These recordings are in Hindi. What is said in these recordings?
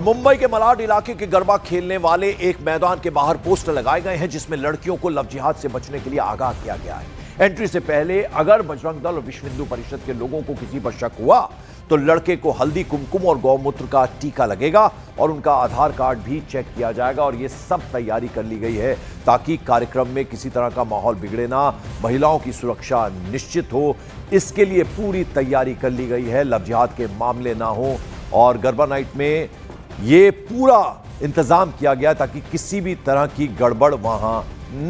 मुंबई के मलाड इलाके के गरबा खेलने वाले एक मैदान के बाहर पोस्टर लगाए गए हैं जिसमें लड़कियों को लव जिहाद से बचने के लिए आगाह किया गया है। एंट्री से पहले अगर बजरंग दल और विश्व हिंदू परिषद के लोगों को किसी पर शक हुआ तो लड़के को हल्दी कुमकुम और गौमूत्र का टीका लगेगा और उनका आधार कार्ड भी चेक किया जाएगा। और यह सब तैयारी कर ली गई है ताकि कार्यक्रम में किसी तरह का माहौल बिगड़े ना, महिलाओं की सुरक्षा निश्चित हो, इसके लिए पूरी तैयारी कर ली गई है। लव जिहाद के मामले ना हो और गरबा नाइट में ये पूरा इंतजाम किया गया ताकि किसी भी तरह की गड़बड़ वहां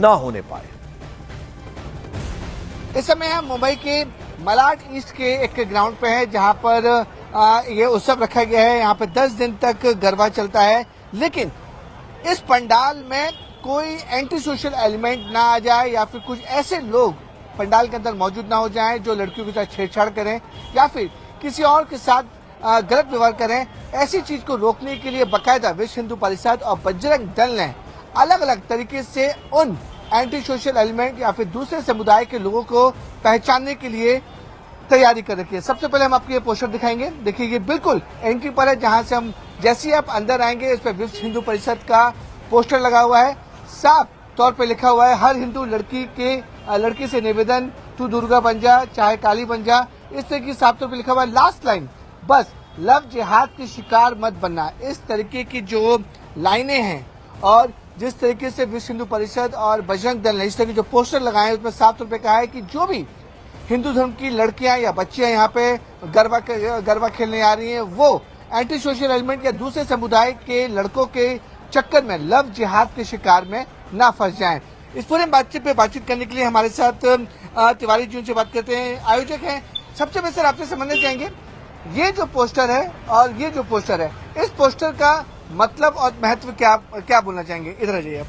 ना होने पाए। इस समय हम मुंबई के मलाड ईस्ट के एक ग्राउंड पे है जहां पर ये उत्सव रखा गया है। यहाँ पे 10 दिन तक गरबा चलता है, लेकिन इस पंडाल में कोई एंटी सोशल एलिमेंट ना आ जाए या फिर कुछ ऐसे लोग पंडाल के अंदर मौजूद ना हो जाएं जो लड़कियों के साथ छेड़छाड़ करें या फिर किसी और के साथ गलत व्यवहार करें। ऐसी चीज को रोकने के लिए बाकायदा विश्व हिंदू परिषद और बजरंग दल ने अलग अलग तरीके से उन एंटी सोशल एलिमेंट या फिर दूसरे समुदाय के लोगों को पहचानने के लिए तैयारी कर रखी है। सबसे पहले हम आपको ये पोस्टर दिखाएंगे। देखिए ये बिल्कुल एंट्री पर है, जहां से हम जैसे ही आप अंदर आएंगे इस पर विश्व हिंदू परिषद का पोस्टर लगा हुआ है। साफ तौर पे लिखा हुआ है, हर हिंदू लड़की से निवेदन, तू दुर्गा बन जा चाहे काली बन जा। इस तरह की साफ तौर पे लिखा हुआ है। लास्ट लाइन, बस लव जिहाद की शिकार मत बनना। इस तरीके की जो लाइनें हैं और जिस तरीके से विश्व हिंदू परिषद और बजरंग दल ने इस तरह के जो पोस्टर लगाए हैं उसमें साफ तौर पे कहा है कि जो भी हिंदू धर्म की लड़कियां या बच्चियां यहाँ पे गरबा खेलने आ रही हैं वो एंटी सोशल एलिमेंट या दूसरे समुदाय के लड़कों के चक्कर में लव जिहाद के शिकार में ना फंस जाएं। इस पूरे बातचीत करने के लिए हमारे साथ तिवारी जी से बात करते हैं, आयोजक हैं। सबसे पहले सर आपसे समझना चाहेंगे, ये जो पोस्टर है और ये जो पोस्टर है, इस पोस्टर का मतलब और महत्व क्या बोलना चाहेंगे? इधर आ जाइए आप।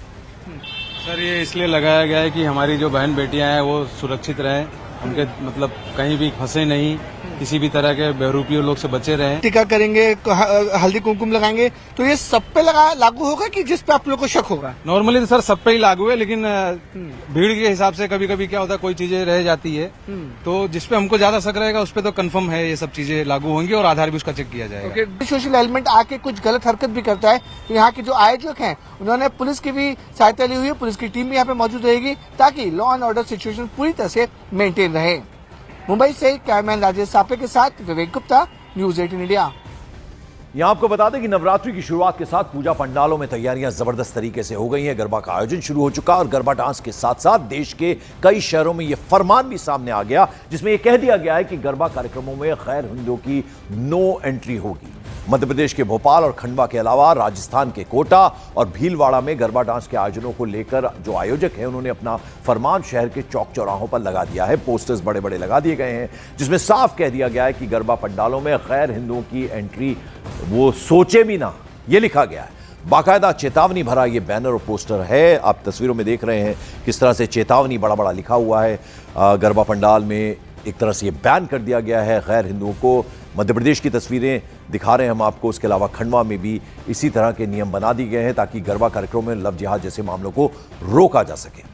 सर ये इसलिए लगाया गया है कि हमारी जो बहन बेटियां हैं वो सुरक्षित रहें, उनके मतलब कहीं भी फंसे नहीं, किसी भी तरह के बहरूपियों लोग से बचे रहें। टीका करेंगे, हल्दी कुमकुम लगाएंगे, तो ये सब पे लागू होगा कि जिस पे आप लोग को शक होगा? नॉर्मली तो सर सब पे ही लागू है, लेकिन भीड़ के हिसाब से कभी कभी क्या होता है कोई चीजें रह जाती है, तो जिसपे हमको ज्यादा शक रहेगा उस पे तो कंफर्म है ये सब चीजें लागू होंगी और आधार भी उसका चेक किया जाएगा। सोशल एलिमेंट आके कुछ गलत हरकत भी करता है तो यहाँ के जो आयोजक हैं उन्होंने पुलिस की भी सहायता ली हुई है। पुलिस की टीम भी यहाँ पे मौजूद रहेगी ताकि लॉ एंड ऑर्डर सिचुएशन पूरी तरह से मेंटेन रहे। मुंबई से कैमरामैन राजेश सापे के साथ विवेक गुप्ता, न्यूज़ 18 इंडिया। यहां आपको बता दें कि नवरात्रि की शुरुआत के साथ पूजा पंडालों में तैयारियां जबरदस्त तरीके से हो गई हैं। गरबा का आयोजन शुरू हो चुका और गरबा डांस के साथ साथ देश के कई शहरों में यह फरमान भी सामने आ गया जिसमें यह कह दिया गया है कि गरबा कार्यक्रमों में गैर हिंदुओं की नो एंट्री होगी। मध्य प्रदेश के भोपाल और खंडवा के अलावा राजस्थान के कोटा और भीलवाड़ा में गरबा डांस के आयोजनों को लेकर जो आयोजक हैं उन्होंने अपना फरमान शहर के चौक चौराहों पर लगा दिया है। पोस्टर्स बड़े बड़े लगा दिए गए हैं जिसमें साफ कह दिया गया है कि गरबा पंडालों में गैर हिंदुओं की एंट्री वो सोचे भी ना, ये लिखा गया है। बाकायदा चेतावनी भरा ये बैनर और पोस्टर है। आप तस्वीरों में देख रहे हैं किस तरह से चेतावनी बड़ा बड़ा लिखा हुआ है। गरबा पंडाल में एक तरह से ये बैन कर दिया गया है गैर हिंदुओं को। मध्य प्रदेश की तस्वीरें दिखा रहे हैं हम आपको। उसके अलावा खंडवा में भी इसी तरह के नियम बना दिए गए हैं ताकि गरबा कार्यक्रमों में लव जिहाद जैसे मामलों को रोका जा सके।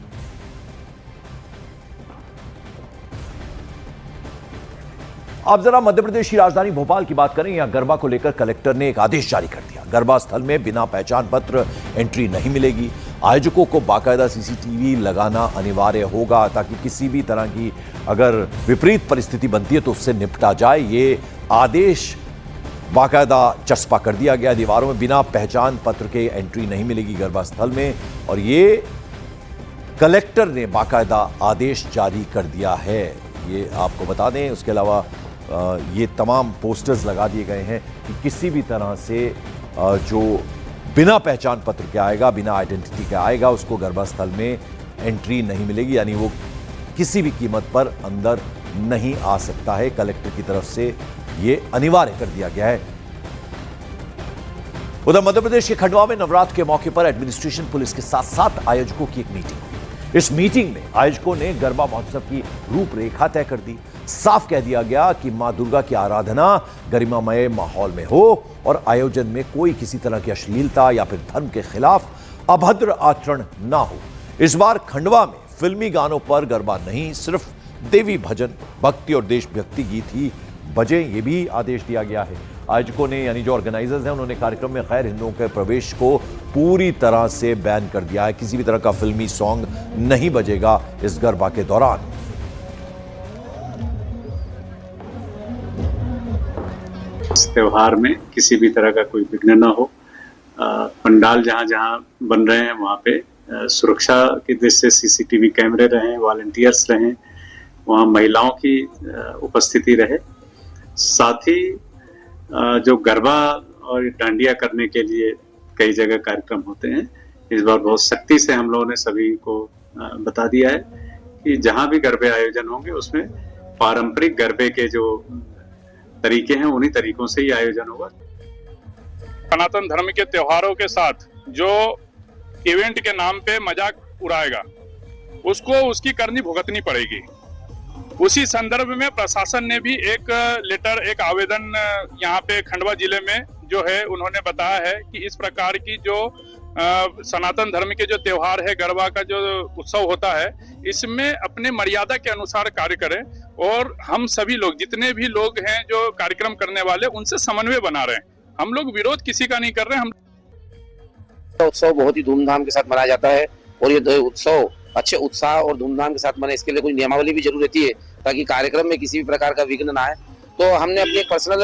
अब जरा मध्य प्रदेश की राजधानी भोपाल की बात करें। यहां गरबा को लेकर कलेक्टर ने एक आदेश जारी कर दिया। गरबा स्थल में बिना पहचान पत्र एंट्री नहीं मिलेगी। आयोजकों को बाकायदा सीसीटीवी लगाना अनिवार्य होगा ताकि किसी भी तरह की अगर विपरीत परिस्थिति बनती है तो उससे निपटा जाए। ये आदेश बाकायदा चस्पा कर दिया गया। दीवारों में बिना पहचान पत्र के एंट्री नहीं मिलेगी गरबा स्थल में, और ये कलेक्टर ने बाकायदा आदेश जारी कर दिया है, ये आपको बता दें। उसके अलावा ये तमाम पोस्टर्स लगा दिए गए हैं कि किसी भी तरह से जो बिना पहचान पत्र के आएगा, बिना आइडेंटिटी के आएगा, उसको गरबा स्थल में एंट्री नहीं मिलेगी, यानी वो किसी भी कीमत पर अंदर नहीं आ सकता है। कलेक्टर की तरफ से ये अनिवार्य कर दिया गया है। उधर मध्य प्रदेश के खंडवा में नवरात्र के मौके पर एडमिनिस्ट्रेशन पुलिस के साथ साथ आयोजकों की एक मीटिंग हुई। इस मीटिंग में आयोजकों ने गरबा महोत्सव की रूपरेखा तय कर दी। साफ कह दिया गया कि मां दुर्गा की आराधना गरिमामय माहौल में हो और आयोजन में कोई किसी तरह की अश्लीलता या फिर धर्म के खिलाफ अभद्र आचरण ना हो। इस बार खंडवा में फिल्मी गानों पर गरबा नहीं, सिर्फ देवी भजन, भक्ति और देशभक्ति गीत ही बजे, ये भी आदेश दिया गया है। आयोजकों ने यानी जो ऑर्गेनाइजर्स हैं उन्होंने कार्यक्रम में गैर हिंदुओं के प्रवेश को पूरी तरह से बैन कर दिया है। किसी भी तरह का फिल्मी सॉन्ग नहीं बजेगा इस गरबा के दौरान। इस त्योहार में किसी भी तरह का कोई विघ्न न हो। पंडाल जहां जहां बन रहे हैं वहां पे सुरक्षा की दृष्टि से सीसीटीवी कैमरे रहें, वॉलंटियर्स रहें, वहां महिलाओं की उपस्थिति रहे। साथ ही जो गरबा और डांडिया करने के लिए कई जगह कार्यक्रम होते हैं, इस बार बहुत सख्ती से हम लोगों ने सभी को बता दिया है कि जहां भी गरबे आयोजन होंगे उसमें पारंपरिक गरबे के जो तरीके हैं उन्हीं तरीकों से ही आयोजन होगा। सनातन धर्म के त्योहारों के साथ जो इवेंट के नाम पे मजाक उड़ाएगा उसको उसकी करनी भुगतनी पड़ेगी। उसी संदर्भ में प्रशासन ने भी एक लेटर, एक आवेदन यहाँ पे खंडवा जिले में जो है उन्होंने बताया है कि इस प्रकार की जो सनातन धर्म के जो त्योहार है, गरबा का जो उत्सव होता है, इसमें अपने मर्यादा के अनुसार कार्य करें और हम सभी लोग, जितने भी लोग हैं जो कार्यक्रम करने वाले, उनसे समन्वय बना रहे हैं। हम लोग विरोध किसी का नहीं कर रहे हैं। हम उत्सव बहुत ही धूमधाम के साथ मनाया जाता है और ये उत्सव अच्छे उत्साह और धूमधाम के साथ मने, इसके लिए कोई नियमावली भी जरूर रहती है ताकि कार्यक्रम में किसी भी प्रकार का विघ्न ना आए। तो हमने अपनी एक पर्सनल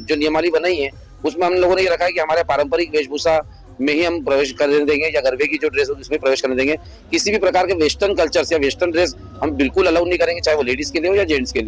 जो नियमावली बनाई है उसमें हम लोगों ने ये रखा है कि हमारे पारंपरिक वेशभूषा में ही हम प्रवेश करने देंगे या गरबे की जो ड्रेस होगी उसमें प्रवेश करने देंगे। किसी भी प्रकार के वेस्टर्न कल्चर या वेस्टर्न ड्रेस हम बिल्कुल अलाउ नहीं करेंगे, चाहे वो लेडीज के लिए हो या जेंट्स के लिए।